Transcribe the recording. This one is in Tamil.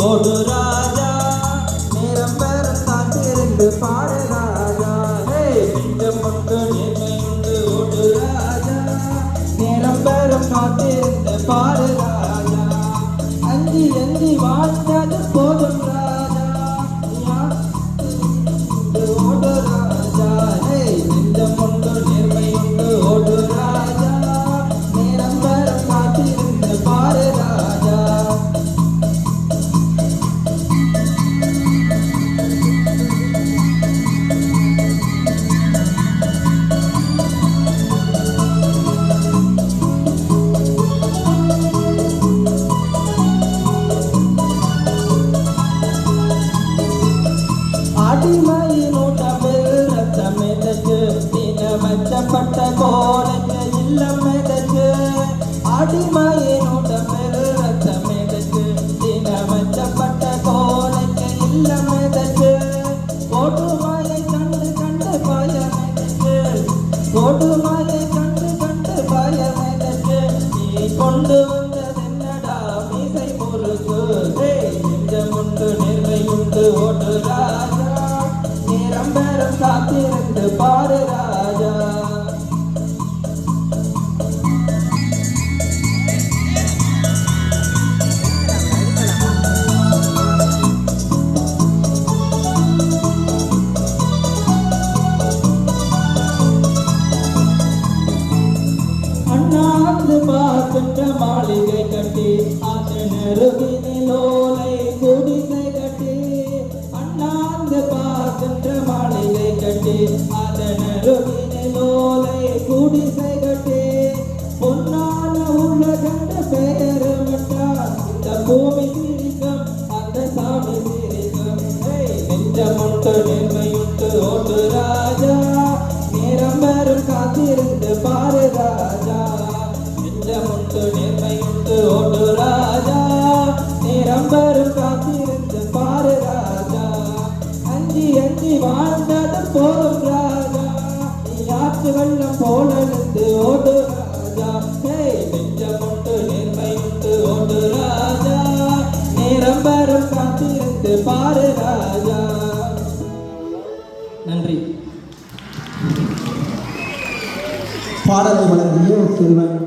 ஓடு ராஜா, நேரம் பெறும் காத்திருந்து பாடு ராஜா. நெஞ்சம் உண்டு நேர்மை உண்டு ஓடு ராஜா, நேரம் பெறும் காத்திருந்து பாடு ராஜா. அஞ்சி அஞ்சி வாழ்ந்தது போதும் ராஜா, ஓடு ராஜா. நெஞ்சம் உண்டு நேர்மை உண்டு ஓடு ராஜா, நேரம் பெறும் காத்திருந்து பாடு ராஜா. அடிமையின் உடம்பில் ரத்தம் எதற்கு, தினமச்சப்பட்ட கோலைக்கு இல்லம் எதற்கு. அடிமையின் உடம்பில் ரத்தம் எதற்கு, தினமச்சப்பட்ட கோலைக்கு இல்லம் எதற்கு. கொடுமையை கண்டு கண்டு பயம் எதற்கு, கொடுமையை கண்டு கண்டு பயம் எதற்கு. நீ கொண்டு வந்ததென்னடா மீசை முறுக்கு. நெஞ்சம் உண்டு நேர்மை உண்டு ஓடு ராஜா, நேரம் பெறும் காத்திருந்து பாடு ராஜா. அண்ணாந்து பார்க்கின்ற மாளிகை கட்டி, அது நெருகினில் ஓலை குடிசை கட்டி. அண்ணாந்து பார்க்கின்ற மாளிகை கட்டி, அது நெருகினில் ஓலை குடிசை கட்டி. பொன்னான உள்ள கண்டு பெயருமிட்டார் இந்த பூமி சிரிக்கும், அந்த சாமி சிரிக்கும். நெஞ்சம் உண்டு நேர்மை உண்டு ஓடு ராஜா, நேரம் பெறும் காத்திருந்து பாரு ராஜா. நெஞ்சம் உண்டு நேர்மை உண்டு ஓடு ராஜா, நேரம் பெறும் காத்திருந்து பாரு ராஜா. அஞ்சி அஞ்சி வாழ்ந்தது போதும் ராஜா, நீ ஆற்று வெள்ளம் போல இருந்து ஓடு ராஜா. நெஞ்சம் உண்டு நேர்மை உண்டு ஓடு ராஜா, நேரம் பெறும் காத்திருந்து பாரு ராஜா. நன்றி. பாடலை வழங்கிய செல்வன்